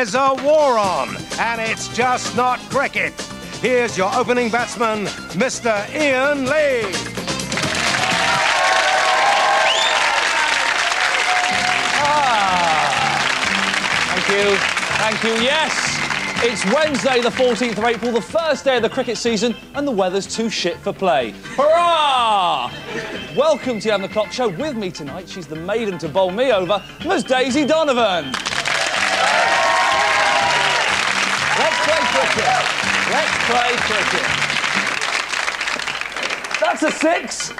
There's a war on, and it's just not cricket. Here's your opening batsman, Mr. Iain Lee. Thank you, yes. It's Wednesday, the 14th of April, the first day of the cricket season, and the weather's too shit for play. Hurrah! Welcome to the 11 o'clock show. With me tonight, she's the maiden to bowl me over, Ms. Daisy Donovan. Let's play cricket. Let's play cricket. That's a 6.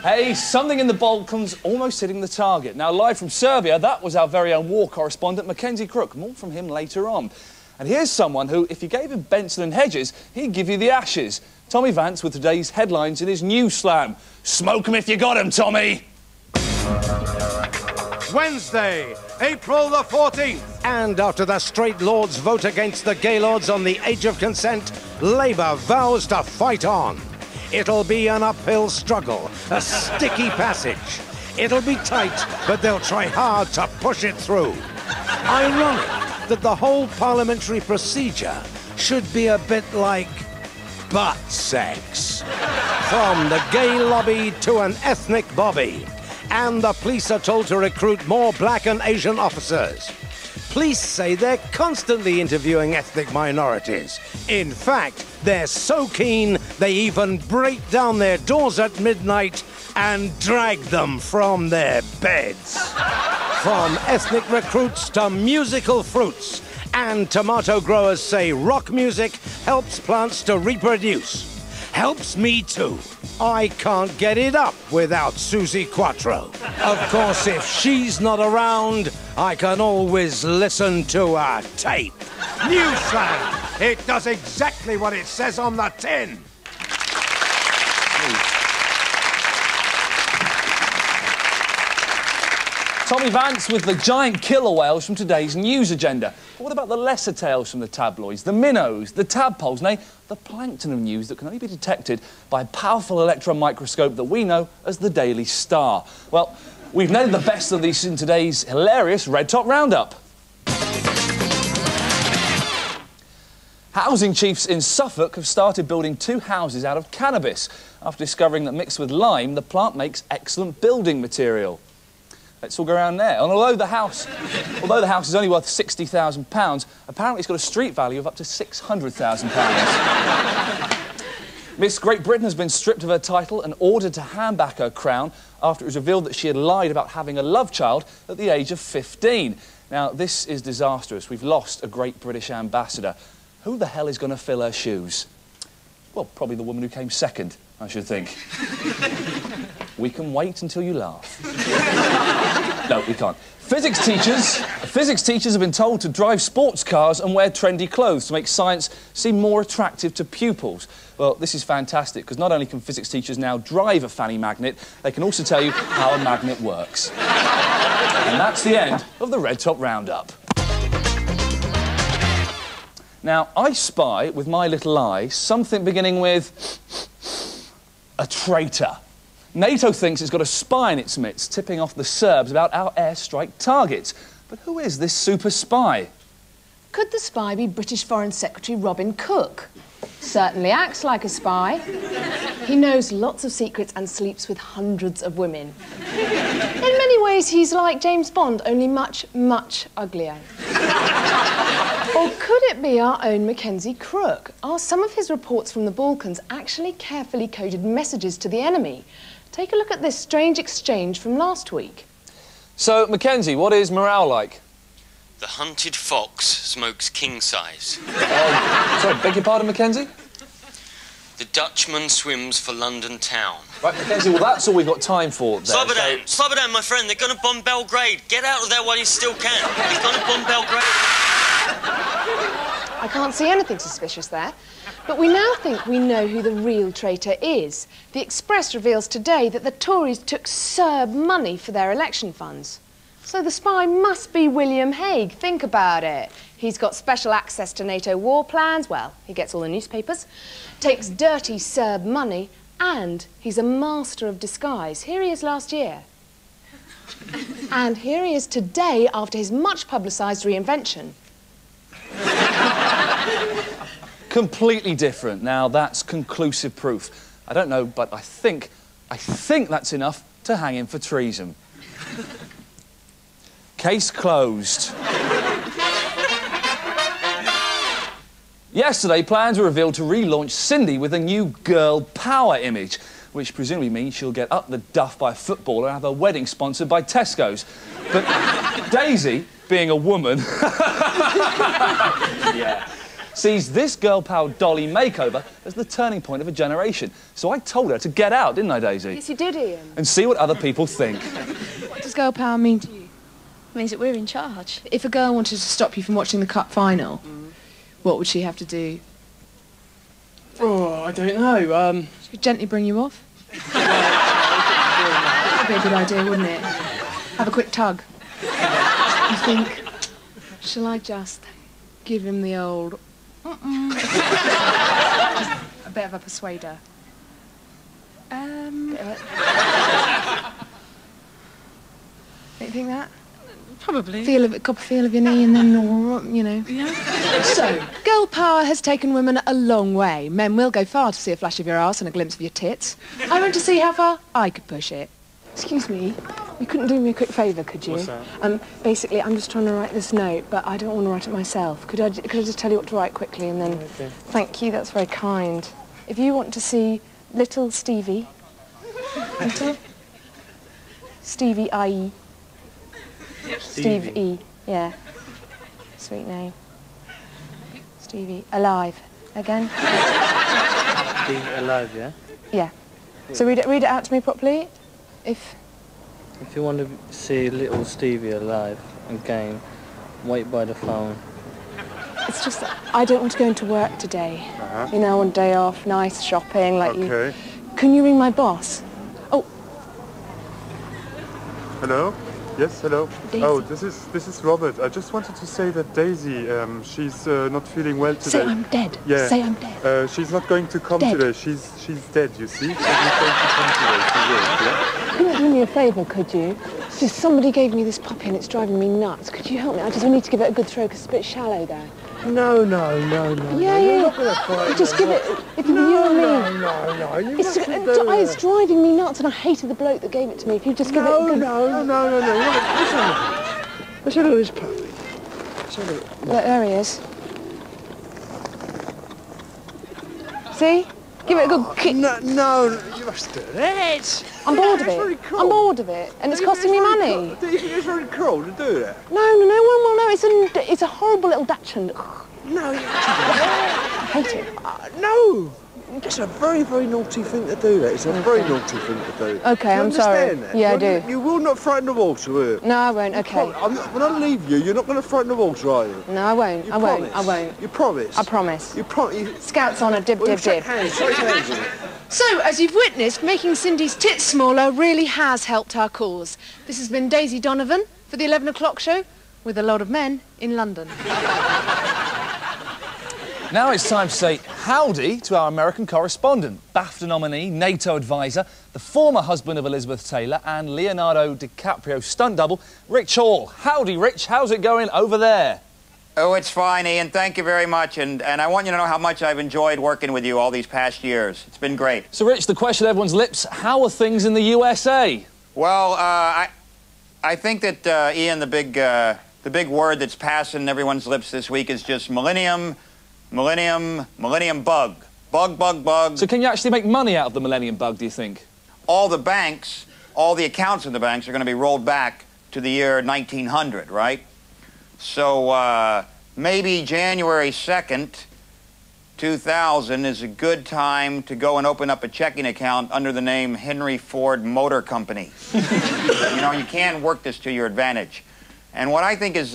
Hey, something in the Balkans almost hitting the target. Now, live from Serbia, that was our very own war correspondent, Mackenzie Crook. More from him later on. And here's someone who, if you gave him Benson and Hedges, he'd give you the ashes. Tommy Vance with today's headlines in his news slam. Smoke 'em if you got 'em, Tommy. Wednesday, April the 14th. And after the straight lords vote against the Gaylords on the age of consent, Labour vows to fight on. It'll be an uphill struggle, a sticky passage. It'll be tight, but they'll try hard to push it through. Ironic that the whole parliamentary procedure should be a bit like butt sex. From the gay lobby to an ethnic bobby. And the police are told to recruit more black and Asian officers. Police say they're constantly interviewing ethnic minorities. In fact, they're so keen, they even break down their doors at midnight and drag them from their beds. From ethnic recruits to musical fruits. And tomato growers say rock music helps plants to reproduce. Helps me too. I can't get it up without Susie Quattro. Of course, if she's not around, I can always listen to a tape. Newsflash! It does exactly what it says on the tin. Tommy Vance with the giant killer whales from today's news agenda. But what about the lesser tales from the tabloids, the minnows, the tadpoles, nay, the plankton of news that can only be detected by a powerful electron microscope that we know as the Daily Star? Well, we've netted the best of these in today's hilarious Red Top Roundup. Housing chiefs in Suffolk have started building 2 houses out of cannabis after discovering that mixed with lime, the plant makes excellent building material. Let's all go around there. And although the house is only worth £60,000, apparently it's got a street value of up to £600,000. Miss Great Britain has been stripped of her title and ordered to hand back her crown after it was revealed that she had lied about having a love child at the age of 15. Now, this is disastrous. We've lost a great British ambassador. Who the hell is going to fill her shoes? Well, probably the woman who came second, I should think. We can wait until you laugh. No, we can't. Physics teachers have been told to drive sports cars and wear trendy clothes to make science seem more attractive to pupils. Well, this is fantastic, because not only can physics teachers now drive a fanny magnet, they can also tell you how a magnet works. And that's the end of the Red Top Roundup. Now, I spy, with my little eye, something beginning with a traitor. NATO thinks it's got a spy in its midst, tipping off the Serbs about our airstrike targets. But who is this super spy? Could the spy be British Foreign Secretary Robin Cook? Certainly acts like a spy. He knows lots of secrets and sleeps with hundreds of women. In many ways, he's like James Bond, only much, much uglier. Or could it be our own Mackenzie Crook? Are some of his reports from the Balkans actually carefully coded messages to the enemy? Take a look at this strange exchange from last week. So, Mackenzie, what is morale like? The hunted fox smokes king size. Sorry, beg your pardon, Mackenzie? The Dutchman swims for London town. Right, Mackenzie, well, that's all we've got time for there. Slow down, my friend. They're going to bomb Belgrade. Get out of there while you still can. They're going to bomb Belgrade. I can't see anything suspicious there. But we now think we know who the real traitor is. The Express reveals today that the Tories took Serb money for their election funds. So the spy must be William Hague. Think about it. He's got special access to NATO war plans. Well, he gets all the newspapers. Takes dirty Serb money. And he's a master of disguise. Here he is last year. And here he is today after his much publicised reinvention. Completely different. Now, that's conclusive proof. I don't know, but I think that's enough to hang him for treason. Case closed. Yesterday, plans were revealed to relaunch Cindy with a new girl power image, which presumably means she'll get up the duff by a footballer and have her wedding sponsored by Tesco's. But Daisy, being a woman, sees this girl power dolly makeover as the turning point of a generation. So I told her to get out, didn't I, Daisy? Yes, you did, Iain. And see what other people think. What does girl power mean to you? It means that we're in charge. If a girl wanted to stop you from watching the cup final, what would she have to do? Oh, I don't know. She could gently bring you off. That'd be a good idea, wouldn't it? Have a quick tug. You think, shall I just give him the old... Just a bit of a persuader. Don't you think that? Probably. Cop a feel of your knee and then, you know. Yeah. So, girl power has taken women a long way. Men will go far to see a flash of your arse and a glimpse of your tits. I want to see how far I could push it. Excuse me, you couldn't do me a quick favour, could you? What's that? Basically, I'm just trying to write this note, but I don't want to write it myself. Could I just tell you what to write quickly and then... Okay. Thank you, that's very kind. If you want to see little Stevie... Little... Stevie I.E. Steve E. Yeah. Sweet name. Stevie. Alive. Again? Stevie alive, yeah? Yeah. So read it out to me properly. If you want to see little Stevie alive again, wait by the phone. it's just that I don't want to go into work today. You know, on day off, nice shopping, like you. Can you ring my boss? Oh. Hello? Yes, hello. Daisy. Oh, this is Robert. I just wanted to say that Daisy, she's not feeling well today. Say I'm dead. Yeah. Say I'm dead. She's not going to come Dead. today. She's dead, you see. She's not going to come today. She will, yeah? Couldn't you do me a favour, could you? Just somebody gave me this puppy and it's driving me nuts. Could you help me? I just need to give it a good throw because it's a bit shallow there. No. Yeah. You're not going to frighten Just give it. If you and me. No. You It's mustn't do it's that. driving me nuts and I hated the bloke that gave it to me. If you just give it a good... No. Let's have a look at this puppy. Let's have a look. Look, there he is. See? Give it a good kick. No, you must do it. I'm bored of That's it. very cool. I'm bored of it. And it's costing me money. Do you think it's very cruel to do that? No. Well, no. It's a horrible little Dachshund. No, you I hate it. no. It's a very, very naughty thing to do that. It's a very naughty thing to do. Okay, you I'm sorry. understand that? Yeah, I do. You will not frighten the water, will you? No, I won't. Okay. When I leave you, you're not going to frighten the water, are you? No, I won't. You I promise? won't. You promise? I promise. You promise? Scouts on a dib, Well, dib, shake dib. hands, shake hands with it. So, as you've witnessed, making Cindy's tits smaller really has helped our cause. This has been Daisy Donovan for the 11 o'clock show with a lot of men in London. Now it's time to say howdy to our American correspondent, BAFTA nominee, NATO advisor, the former husband of Elizabeth Taylor and Leonardo DiCaprio stunt double, Rich Hall. Howdy, Rich. How's it going over there? Oh, it's fine, Iain. Thank you very much. And I want you to know how much I've enjoyed working with you all these past years. It's been great. So, Rich, the question on everyone's lips, how are things in the USA? Well, I think that, Iain, the big word that's passing everyone's lips this week is just millennium bug. Bug. So can you actually make money out of the millennium bug, do you think? All the banks, all the accounts in the banks are going to be rolled back to the year 1900, right? So maybe January 2nd, 2000 is a good time to go and open up a checking account under the name Henry Ford Motor Company. You know, you can work this to your advantage. And what I think is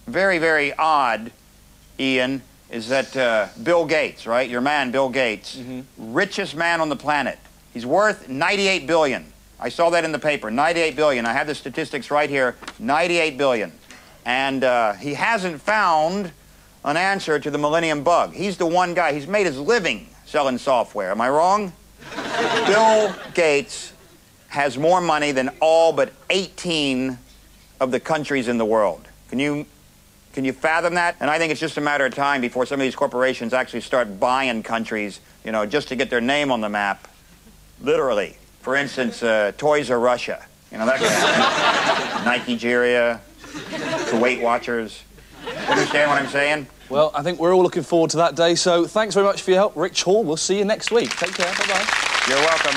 very, very odd, Iain, is that Bill Gates, right? Your man, Bill Gates, richest man on the planet. He's worth $98 billion. I saw that in the paper, $98 billion. I have the statistics right here, $98 billion. And he hasn't found an answer to the millennium bug. He's the one guy. He's made his living selling software. Am I wrong? Bill Gates has more money than all but 18 of the countries in the world. Can you fathom that? And I think it's just a matter of time before some of these corporations actually start buying countries, you know, just to get their name on the map. Literally. For instance, Toys R Russia. You know, that kind of thing. Nigeria, Kuwait Watchers. Understand what I'm saying? Well, I think we're all looking forward to that day, so thanks very much for your help, Rich Hall. We'll see you next week. Take care. Bye-bye. You're welcome.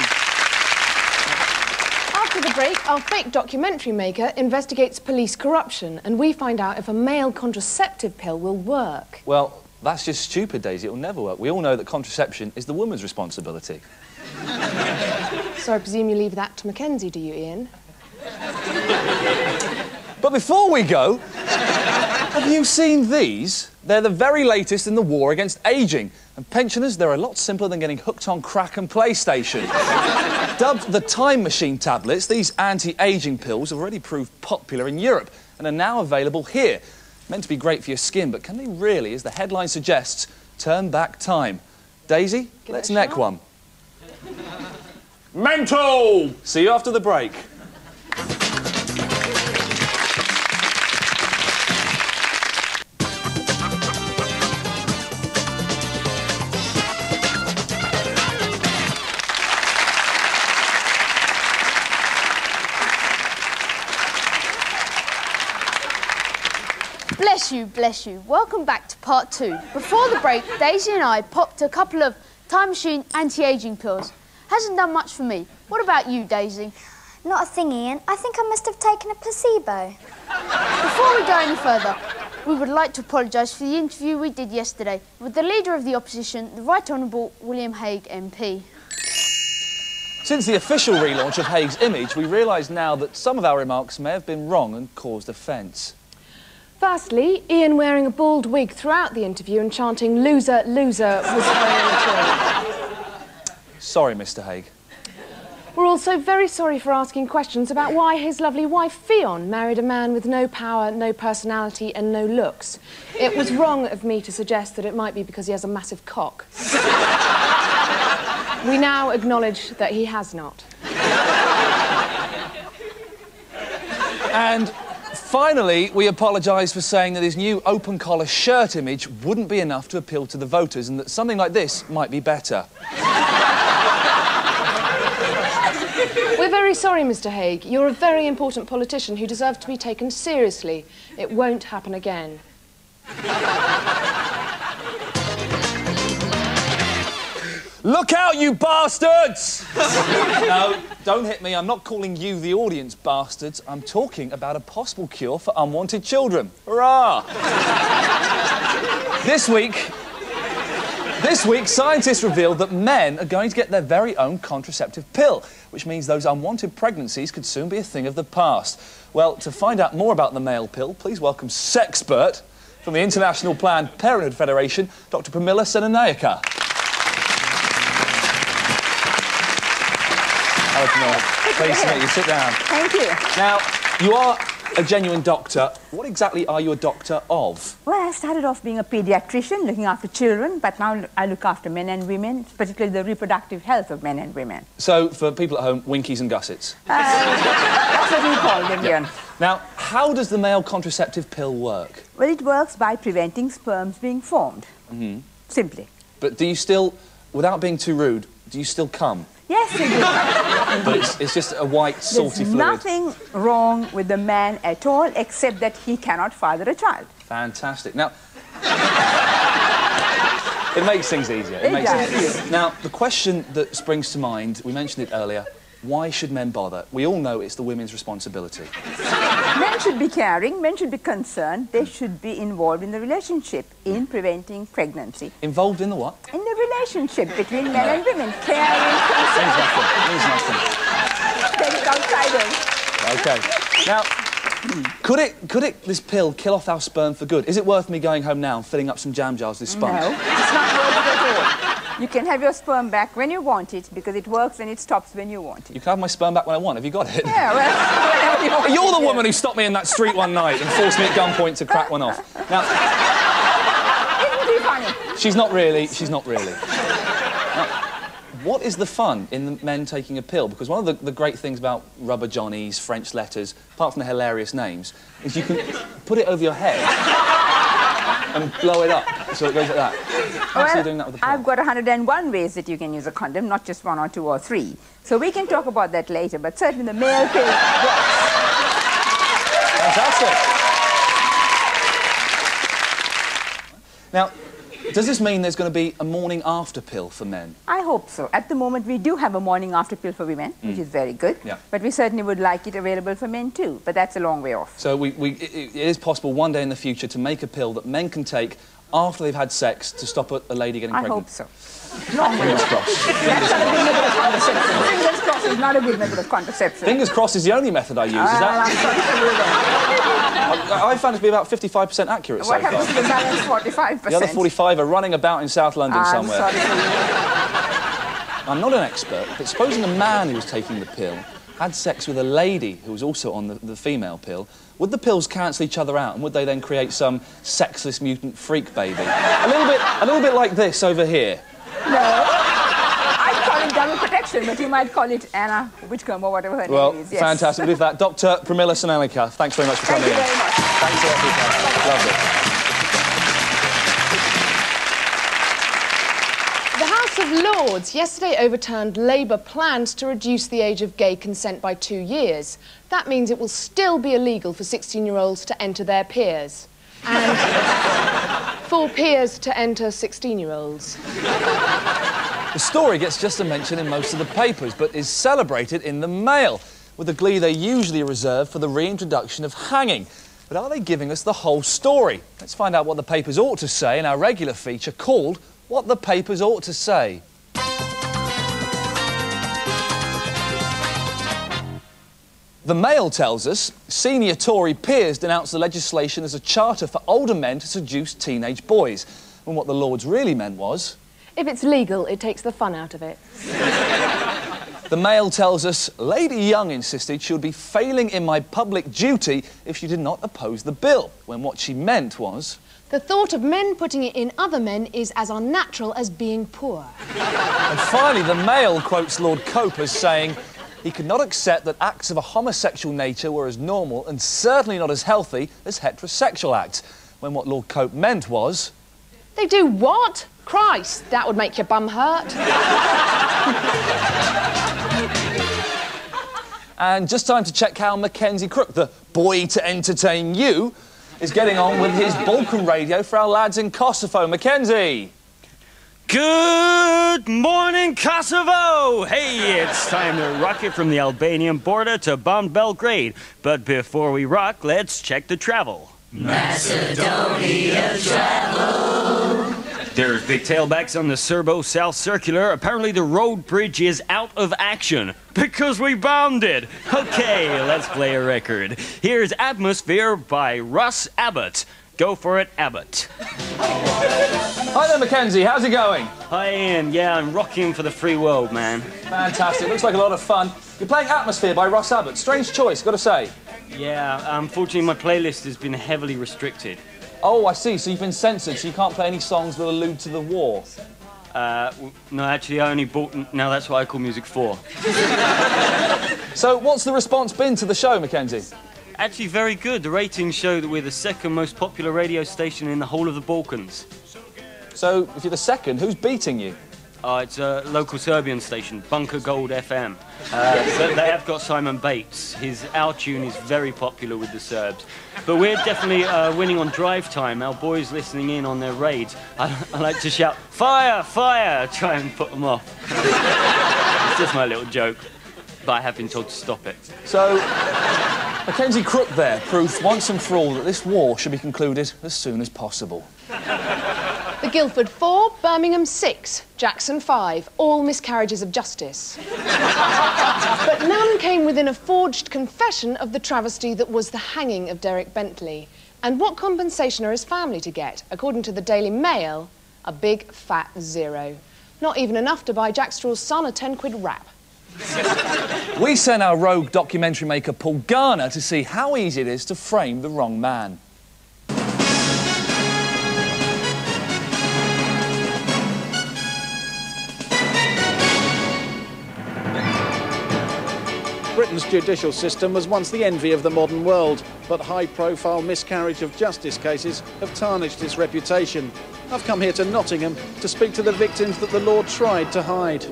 After the break, our fake documentary maker investigates police corruption, and we find out if a male contraceptive pill will work. Well, that's just stupid, Daisy. It'll never work. We all know that contraception is the woman's responsibility. So I presume you leave that to Mackenzie, do you, Iain? But before we go, have you seen these? They're the very latest in the war against ageing. And pensioners, they're a lot simpler than getting hooked on crack and PlayStation. Dubbed the Time Machine tablets, these anti-aging pills have already proved popular in Europe and are now available here. Meant to be great for your skin, but can they really, as the headline suggests, turn back time? Daisy, let's neck one. Mental! See you after the break. Bless you, bless you. Welcome back to part 2. Before the break, Daisy and I popped a couple of Time Machine anti-aging pills. Hasn't done much for me. What about you, Daisy? Not a thing, Iain. I think I must have taken a placebo. Before we go any further, we would like to apologise for the interview we did yesterday with the Leader of the Opposition, the Right Honourable William Hague MP. Since the official relaunch of Hague's image, we realise now that some of our remarks may have been wrong and caused offence. Firstly, Iain wearing a bald wig throughout the interview and chanting "loser, loser" was very immature. Sorry, Mr. Hague. We're also very sorry for asking questions about why his lovely wife Fionn married a man with no power, no personality and no looks. It was wrong of me to suggest that it might be because he has a massive cock. We now acknowledge that he has not. And finally, we apologise for saying that his new open-collar shirt image wouldn't be enough to appeal to the voters and that something like this might be better. We're very sorry, Mr. Hague. You're a very important politician who deserves to be taken seriously. It won't happen again. Look out, you bastards! No, don't hit me. I'm not calling you, the audience, bastards. I'm talking about a possible cure for unwanted children. Hurrah! This week, scientists revealed that men are going to get their very own contraceptive pill, which means those unwanted pregnancies could soon be a thing of the past. Well, to find out more about the male pill, please welcome sexpert from the International Planned Parenthood Federation, Dr. Pramila Senanayake. Hello, Pramila. Pleased to meet you. Sit down. Thank you. Now, you are a genuine doctor. What exactly are you a doctor of? Well, I started off being a paediatrician, looking after children, but now I look after men and women, particularly the reproductive health of men and women. So, for people at home, winkies and gussets? That's what we call them, Iain. Now, how does the male contraceptive pill work? Well, it works by preventing sperms being formed. Mm-hmm. Simply. But do you still, without being too rude, do you still come? Yes, indeed. But it's just a white, salty fluid. There's nothing wrong with the man at all, except that he cannot father a child. Fantastic. Now, it makes things easier. It does. Now, the question that springs to mind, we mentioned it earlier, why should men bother? We all know it's the women's responsibility. Men should be caring, men should be concerned, they should be involved in the relationship, in preventing pregnancy. Involved in the what? In the relationship between men and women. Caring, concerned. Means nothing. Take it outsiders. Okay. Now, could this pill kill off our sperm for good? Is it worth me going home now and filling up some jam jars with sponge? No, it's not worth it at all. You can have your sperm back when you want it, because it works and it stops when you want it. You can have my sperm back when I want. Have you got it? Yeah, well, whenever you want. You're the woman who stopped me in that street one night and forced me at gunpoint to crack one off. Now, isn't it funny? She's not really. Now, what is the fun in the men taking a pill? Because one of the great things about rubber johnnies, French letters, apart from the hilarious names, is you can put it over your head and blow it up, so it goes like that. How are you doing that with the pill? I've got 101 ways that you can use a condom, not just 1 or 2 or 3. So we can talk about that later, but certainly the male pill works. Fantastic. Now, does this mean there's going to be a morning after pill for men? I hope so. At the moment, we do have a morning after pill for women, which is very good. Yeah. But we certainly would like it available for men too. But that's a long way off. So it is possible one day in the future to make a pill that men can take after they've had sex to stop a lady getting pregnant. I hope so. Long way Fingers off. crossed. That's not a good method of contraception. Fingers crossed is not a good method of contraception. Fingers crossed is the only method I use, is that? I'm sorry for you then. I found it to be about 55% accurate so What far. happens to the balance 45%? The other 45 are running about in South London somewhere. I'm sorry for you. I'm not an expert, but supposing a man who was taking the pill had sex with a lady who was also on the female pill, would the pills cancel each other out, and would they then create some sexless mutant freak baby? A little bit like this over here. No. I'd call it double protection, but you might call it Anna Whitcomb or whatever her name is. Yes. Fantastic. With that, Dr. Pramila Sanalika, thanks very much for coming in. Thank you very much. Thanks a lot for your time. Lovely. The House of Lords yesterday overturned Labour plans to reduce the age of gay consent by 2 years. That means it will still be illegal for 16-year-olds to enter their peers. And for peers to enter 16-year-olds. The story gets just a mention in most of the papers, but is celebrated in the Mail, with the glee they usually reserve for the reintroduction of hanging. But are they giving us the whole story? Let's find out what the papers ought to say in our regular feature called What the Papers Ought to Say. The Mail tells us senior Tory peers denounced the legislation as a charter for older men to seduce teenage boys. And what the Lords really meant was... If it's legal, it takes the fun out of it. The Mail tells us Lady Young insisted she would be failing in my public duty if she did not oppose the bill, when what she meant was... The thought of men putting it in other men is as unnatural as being poor. And finally, the Mail quotes Lord Cope as saying he could not accept that acts of a homosexual nature were as normal and certainly not as healthy as heterosexual acts, when what Lord Cope meant was... They do what? Christ, that would make your bum hurt. And just time to check how Mackenzie Crook, the boy to entertain you, is getting on with his Balkan radio for our lads in Kosovo. Mackenzie! Good morning, Kosovo! Hey, it's time to rock it from the Albanian border to bomb Belgrade. But before we rock, let's check the travel. Macedonia travel. There's big tailbacks on the Serbo-South Circular. Apparently the road bridge is out of action because we bombed it. Okay, let's play a record. Here's Atmosphere by Russ Abbott. Go for it, Abbott. Hi there, Mackenzie. How's it going? Hi, Ian. Yeah, I'm rocking for the free world, man. Fantastic. Looks like a lot of fun. You're playing Atmosphere by Russ Abbott. Strange choice, got to say. Yeah, unfortunately my playlist has been heavily restricted. Oh, I see. So you've been censored, so you can't play any songs that allude to the war. No, actually, I only bought... No, that's what I call music for. So what's the response been to the show, Mackenzie? Actually, very good. The ratings show that we're the second most popular radio station in the whole of the Balkans. So, if you're the second, who's beating you? It's a local Serbian station, Bunker Gold FM. But they have got Simon Bates. Our tune is very popular with the Serbs. But we're definitely winning on drive time. Our boys listening in on their raids. I like to shout, fire, fire, try and put them off. It's just my little joke. But I have been told to stop it. So, Mackenzie Crook there, proof once and for all that this war should be concluded as soon as possible. The Guildford 4, Birmingham 6, Jackson 5, all miscarriages of justice. But none came within a forged confession of the travesty that was the hanging of Derek Bentley. And what compensation are his family to get? According to the Daily Mail, a big fat zero. Not even enough to buy Jack Straw's son a 10-quid wrap. We sent our rogue documentary maker Paul Garner to see how easy it is to frame the wrong man. Britain's judicial system was once the envy of the modern world, but high-profile miscarriage of justice cases have tarnished its reputation. I've come here to Nottingham to speak to the victims that the law tried to hide.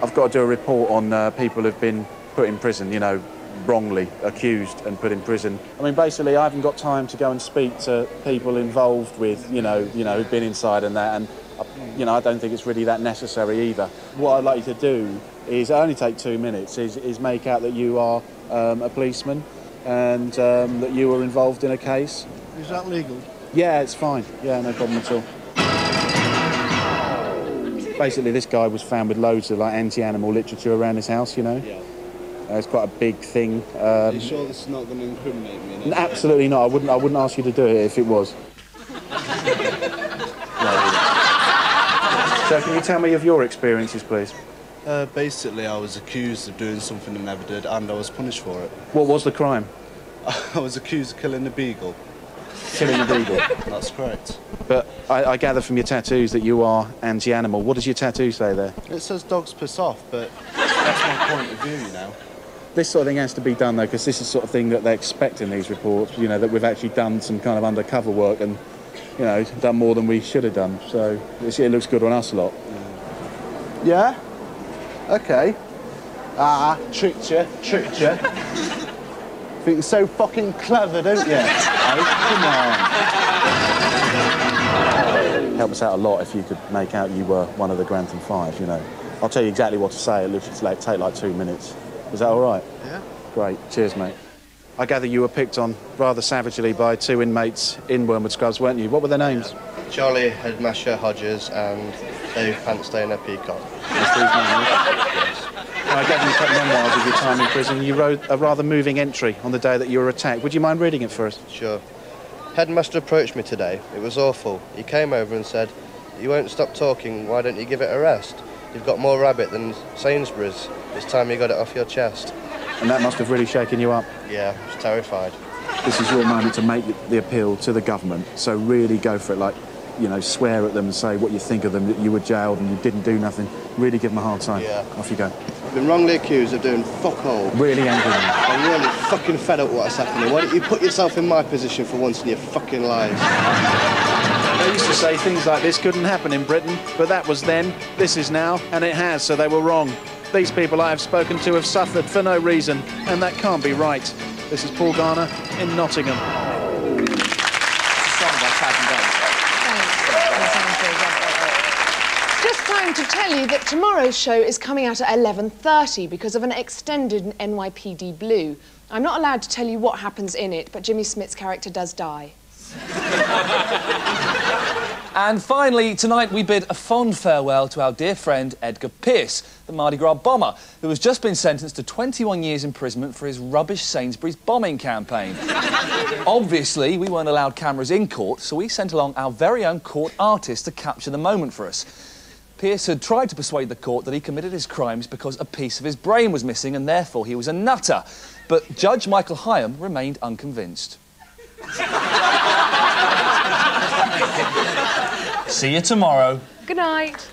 I've got to do a report on people who've been put in prison, you know, wrongly accused and put in prison. I mean, basically, I haven't got time to go and speak to people involved with, you know, who've been inside and that, and, you know, I don't think it's really that necessary either. What I'd like you to do is, only take 2 minutes, is make out that you are a policeman and that you were involved in a case. Is that legal? Yeah, it's fine. Yeah, no problem at all. Basically, this guy was found with loads of, like, anti-animal literature around his house, you know? Yeah. It's quite a big thing. Are you sure this is not going to incriminate me? Absolutely not. I wouldn't ask you to do it if it was. So can you tell me of your experiences, please? Basically, I was accused of doing something I never did, and I was punished for it. What was the crime? I was accused of killing a beagle. Killing a beagle? That's correct. But I gather from your tattoos that you are anti-animal. What does your tattoo say there? It says dogs piss off, but that's my point of view, you know. This sort of thing has to be done, though, because this is the sort of thing that they expect in these reports, you know, that we've actually done some kind of undercover work and, you know, done more than we should have done. So it looks good on us lot. Yeah? OK. Tricked you. Think you're so fucking clever, don't you? Hey, come on. Help us out a lot if you could make out you were one of the Grantham Five, you know. I'll tell you exactly what to say. It'll take like 2 minutes. Is that all right? Yeah. Great. Cheers, mate. I gather you were picked on rather savagely by 2 inmates in Wormwood Scrubs, weren't you? What were their names? Yeah. Charlie Headmasher Hodges and Dave Pantstainer Peacock. That's these names? Yes. I gather you kept memoirs of your time in prison. You wrote a rather moving entry on the day that you were attacked. Would you mind reading it for us? Sure. Headmaster approached me today. It was awful. He came over and said, "You won't stop talking, why don't you give it a rest? You've got more rabbit than Sainsbury's. It's time you got it off your chest." And that must have really shaken you up. Yeah, I was terrified. This is your moment to make the appeal to the government, so really go for it, like, you know, swear at them and say what you think of them, that you were jailed and you didn't do nothing. Really give them a hard time. Yeah. Off you go. I've been wrongly accused of doing fuck all. Really angry. I'm really fucking fed up with what's happening. Why don't you put yourself in my position for once in your fucking lives? They used to say things like this couldn't happen in Britain, but that was then, this is now, and it has, so they were wrong. These people I have spoken to have suffered for no reason, and that can't be right. This is Paul Garner in Nottingham. Just time to tell you that tomorrow's show is coming out at 11:30 because of an extended NYPD Blue. I'm not allowed to tell you what happens in it, but Jimmy Smith's character does die. And finally, tonight we bid a fond farewell to our dear friend Edgar Pearce, the Mardi Gras bomber, who has just been sentenced to 21 years imprisonment for his rubbish Sainsbury's bombing campaign. Obviously, we weren't allowed cameras in court, so we sent along our very own court artist to capture the moment for us. Pearce had tried to persuade the court that he committed his crimes because a piece of his brain was missing and therefore he was a nutter. But Judge Michael Hyam remained unconvinced. See you tomorrow. Good night.